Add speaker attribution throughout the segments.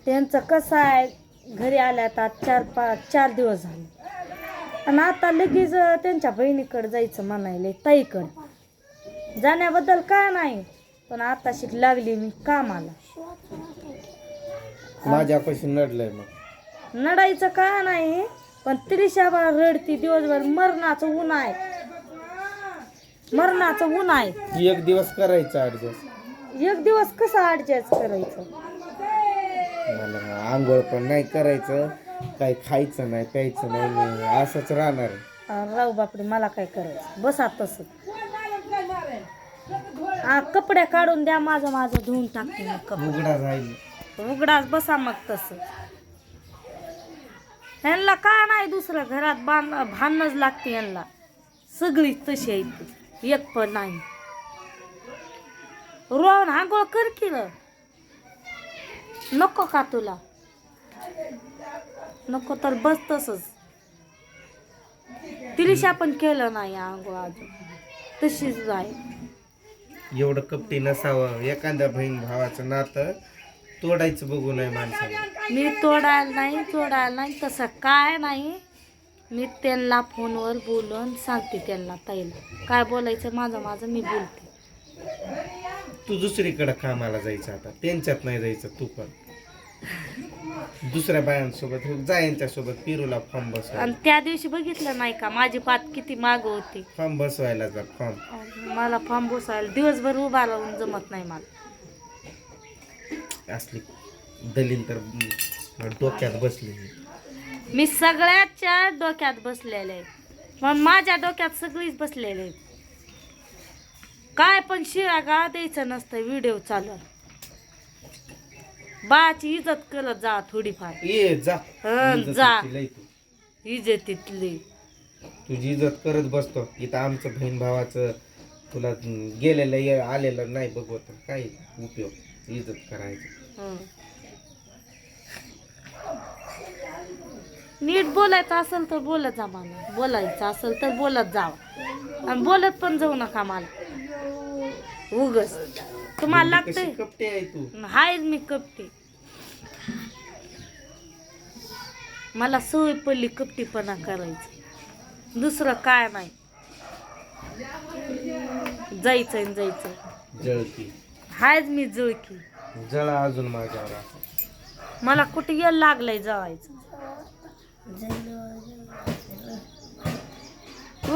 Speaker 1: त्यांचं कसं आहे, घरी आल्यात आज 4 दिवस झाले आणि आता लगेच त्यांच्या बहिणीकडे जायचं म्हणायले, ताईकडे जाण्याबद्दल काय नाही, पण आता शिक लागली मी कामाला.
Speaker 2: माझ्यापाशी नडलंय मग.
Speaker 1: नडायचं काय नाही, पण त्रिशाबा रडती दिवसभर. मरणाचं ऊन आहे, मरणाचं ऊन आहे.
Speaker 2: एक दिवस करायचं ऍडजस्ट.
Speaker 1: एक दिवस कसं ऍडजस्ट करायचं?
Speaker 2: मला आंघोळ पण नाही करायचं, काही खायचं नाही प्यायचं नाही, मी असंच राहणार.
Speaker 1: राव बापरे, मला काय करायचं? बसा तसं. कपडे काढून द्या, माझं धुवून टाकते मी कपडे.
Speaker 2: उघडा राहील.
Speaker 1: उघडाच बसा मग तसं. ह्यांना काय नाही दुसरं, घरात भांडणच लागते ह्यांना. सगळी तशी आहे ती, एक पण नाही. रोहन आंघोळ कर की र. नको का तुला? नको तर बस तसंच. तिरिशा पण केलं नाही आंघोळ अजून, तशीच आहे.
Speaker 2: एवढं कपटी नसावं. एखाद्या बहीण भावाचं नातं तोडायचं बघू नये माणसाला.
Speaker 1: मी तोडायला नाही तसं काय नाही. मी त्यांना फोनवर बोलून सांगते, त्यांना ताईला काय बोलायचं माझं मी बोलते.
Speaker 2: तू दुसरीकडे कामाला जायचं, आता त्यांच्यात नाही जायचं. तू पण दुसऱ्या बायांसोबत जा, यांच्यासोबत पिरूला फॉर्म बसवा.
Speaker 1: आणि त्या दिवशी बघितलं नाही का माझी पात किती माग होती.
Speaker 2: फॉर्म बसवायला जा. फॉर्म
Speaker 1: मला फॉर्म बसवायला दिवसभर उभा राहून जमत नाही मला.
Speaker 2: असली दलील तर डोक्यात बसली.
Speaker 1: मी सगळ्याच्या डोक्यात बसलेले आहे, पण माझ्या डोक्यात सगळीच बसलेले आहेत. काय पण शिळा गा द्यायचं नसतं व्हिडिओ चालू. बाची इज्जत करत जा थोडीफार.
Speaker 2: ये जा
Speaker 1: जा इज्जतीतली.
Speaker 2: तुझी इज्जत करत बसतो इथं. आमचं बहीण भावाचं तुला गेलेलं आलेलं नाही बघवत, काय उपयोग? इज्जत करायची.
Speaker 1: नीट बोलायचं असेल तर बोलत जा, मला बोलायचं असेल तर बोलत जावा, आणि बोलत पण जाऊ नका मला उगच. तुम्हाला लागतंय
Speaker 2: कपटी आहे तू.
Speaker 1: हाय मी कपटी. मला सवय पडली कपटीपणा करायचं, दुसरं काय नाही. जायचं
Speaker 2: जळकी
Speaker 1: हायच मी जळकी.
Speaker 2: जळा अजून माझ्यावर.
Speaker 1: मला कुठे यायला लागलंय जळायचं.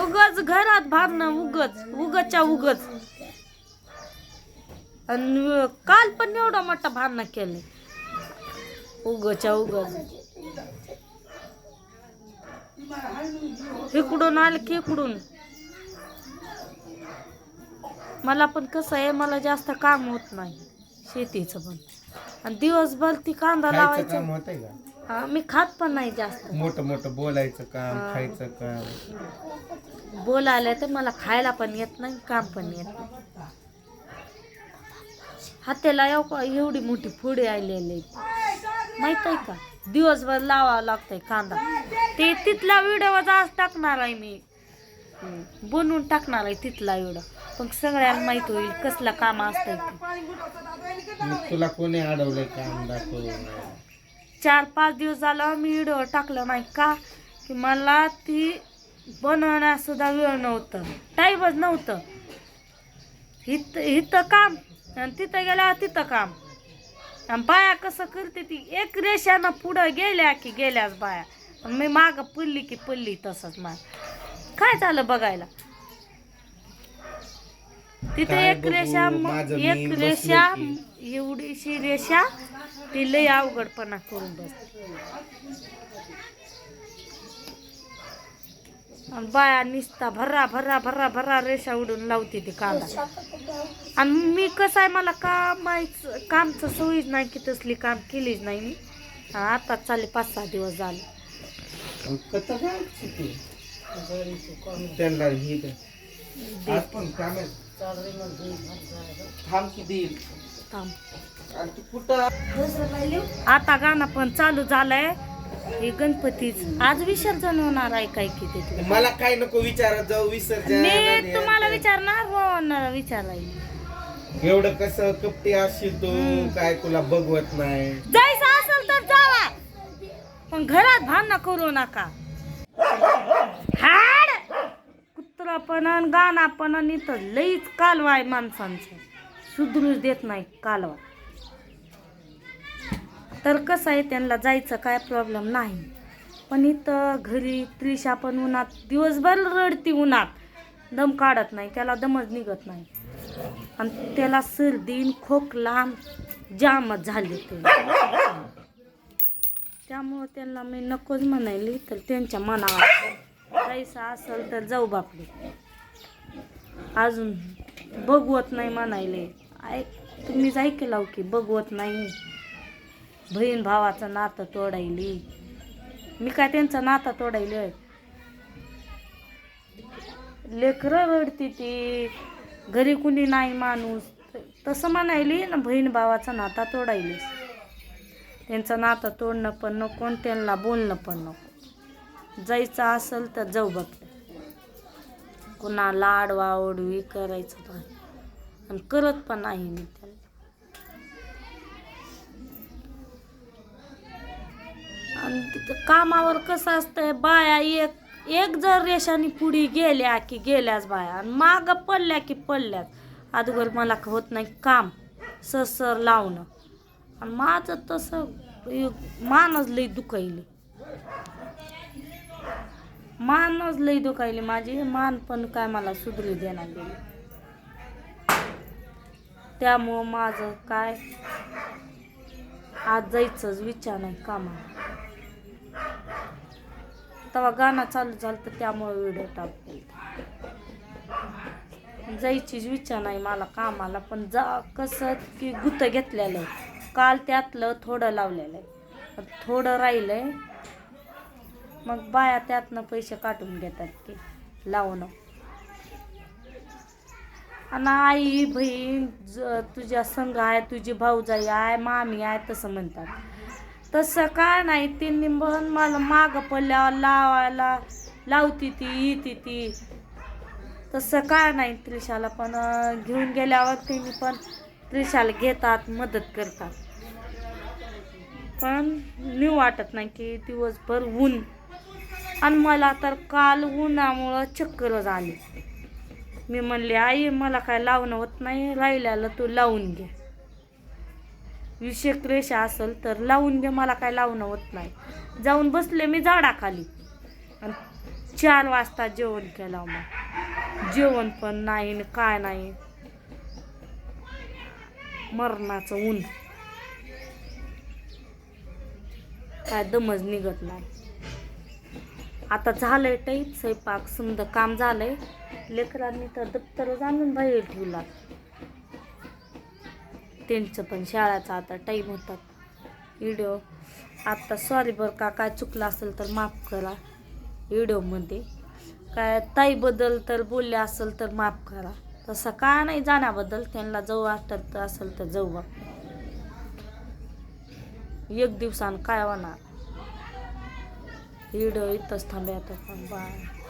Speaker 1: उगच घरात भांडणं, उगच्या उगच. आणि काल पण एवढा मोठा भांडणं केलं उगच्या उगच. इकडून आलं की इकडून. मला पण कसं आहे, मला जास्त काम होत नाही शेतीचं पण, आणि दिवसभर ती कांदा लावायचं.
Speaker 2: होतंय का?
Speaker 1: मी खात पण नाही जास्त.
Speaker 2: मोठं बोलायचं काम, खायचं काम.
Speaker 1: बोलायला तर मला खायला पण येत नाही, काम पण येत नाही. हाताला एवढी मोठी फोडी आलेली माहित आहे का? दिवसभर लावावं लागतंय कांदा. ते तिथला व्हिडिओ आज टाकणार आहे मी, बनवून टाकणार आहे तिथला व्हिडिओ. पण सगळ्यांना माहित होईल कसलं काम असतंय ते.
Speaker 2: तुला कोणी अडवलंय काम दाखव?
Speaker 1: 4-5 दिवस झाला मी व्हिडिओ टाकलं नाही का, की मला ती बनवण्यास सुद्धा वेळ नव्हतं, टाईमच नव्हतं. इथं काम आणि तिथं गेल्या तिथं काम. आणि बाया कसं करते, ती एक रेषानं पुढं गेल्या की गेल्याच बाया, मी मागं पडली की पडली तसंच. काय झालं बघायला तिथे एक रेषा एवढीशी रेषा ती लय अवघडपणा करून बसते. बाया निसता भर्रा भर्रा भर्रा भर्रा रेषा उडून लावते ती कांदा. आणि मी कसं आहे, मला कामचं सवयच नाही की तसली काम केलीच नाही मी. आता चालले 5-6 दिवस झाले. आता गाणं पण चालू झालंय. हे गणपतीच आज विसर्जन होणार आहे काय की तिथे.
Speaker 2: मला काय नको विचारत जाऊ. विसर्जन
Speaker 1: मी तुम्हाला विचारणार, रोहनला विचारायला.
Speaker 2: एवढं कसं कपटी असशील तू, काय तुला बघवत नाही.
Speaker 1: जायचं असेल पण घरात भांडणं करू नका. हाड कुत्रा पण आणि गाणा पण आणि तर लईच कालवा आहे माणसांचं, सुधरूच देत नाही कालवा. तर कसं आहे त्यांना जायचं काय प्रॉब्लेम नाही, पण इथं घरी त्रिशा पण उन्हात दिवसभर रडती, उन्हात दम काढत नाही, त्याला दमच निघत नाही आणि त्याला सर्दी खोकला जामच झाले ते. त्यामुळं त्यांना मी नकोच म्हणायली, तर त्यांच्या मनावर जायचं असेल तर जाऊ बापले. अजून बघवत नाही म्हणायले, तुम्हीच ऐकलाव की बघवत नाही, बहीण भावाचं नातं तोडायली. मी काय त्यांचं नातं तोडायली आहे? लेकरं रडती ती, घरी कुणी नाही माणूस, तसं म्हणायली ना, बहीण भावाचं नातं तोडायलीस. त्यांचं नातं तोडणं पण नको आणि त्यांना बोलणं पण नको. जायचं असेल तर जाऊ बघते. कुणाला आडवा ओढवी करायचं नाही आणि करत पण नाही मी त्याला. आणि तिथं कामावर कसं असतंय, बाया एक जर रेषाने पुढे गेल्या की गेल्याच बाया, आणि मागं पडल्या की पडल्याच. अगोदर मला होत नाही काम सर लावणं, आणि माझं तसं मानच लई दुखायली, मानच लई दुखायली माझी. मान पण काय मला सुधरू देणार गेली. त्यामुळं माझं काय आज जायचंच विचार नाही कामाला. तेव्हा गाणं चालू झालं तर त्यामुळे व्हिडिओ टाकले. जायचीच विचार नाही मला कामाला, पण कसं की गुत्त घेतलेलं आहे. काल त्यातलं थोडं लावलेलं आहे, थोडं राहिलंय, मग बाया त्यातनं पैसे काढून घेतात की लावणं. आणि आई बहीण तुझ्या संग आहे, तुझी भाऊजाई आहे, मामी आहे, तसं म्हणतात. तसं काय नाही, त्यांनी पण मला मागं पडल्यावर लावायला लावती ती, येते ती. तसं काय नाही, त्रिशाला पण घेऊन गेल्यावर त्यांनी पण त्रिशाला घेतात, मदत करतात. पण मी वाटत नाही की दिवसभर ऊन, आणि मला तर काल उन्हामुळं चक्कर आली. मी म्हणले आई मला काय लावणं होत नाही, राहिल्याला तू लावून घे, 20 रेषा असेल तर लावून घे, मला काय लावणं होत नाही. जाऊन बसले मी झाडाखाली, आणि 4 वाजता जेवण केलं. मग जेवण पण नाही काय नाही, मरणाचं ऊन, काय दमच निघत नाही. आता झालंय टाईप स्वयंपाक समजा काम झालंय. लेकरांनी तर दप्तर आणून बाहेर ठेवला, त्यांचं पण शाळाचा आता टाईम होता. व्हिडिओ आता सॉरी बरं का, काय चुकलं असेल तर माफ करा. व्हिडिओमध्ये काय ताईबद्दल तर बोलले असेल तर माफ करा. तसं काय नाही जाण्याबद्दल, त्यांना जाऊ वाटत असेल तर जाऊ बा. एक दिवसानं काय होणार. व्हिडिओ इथंच थांबवतो. बाय.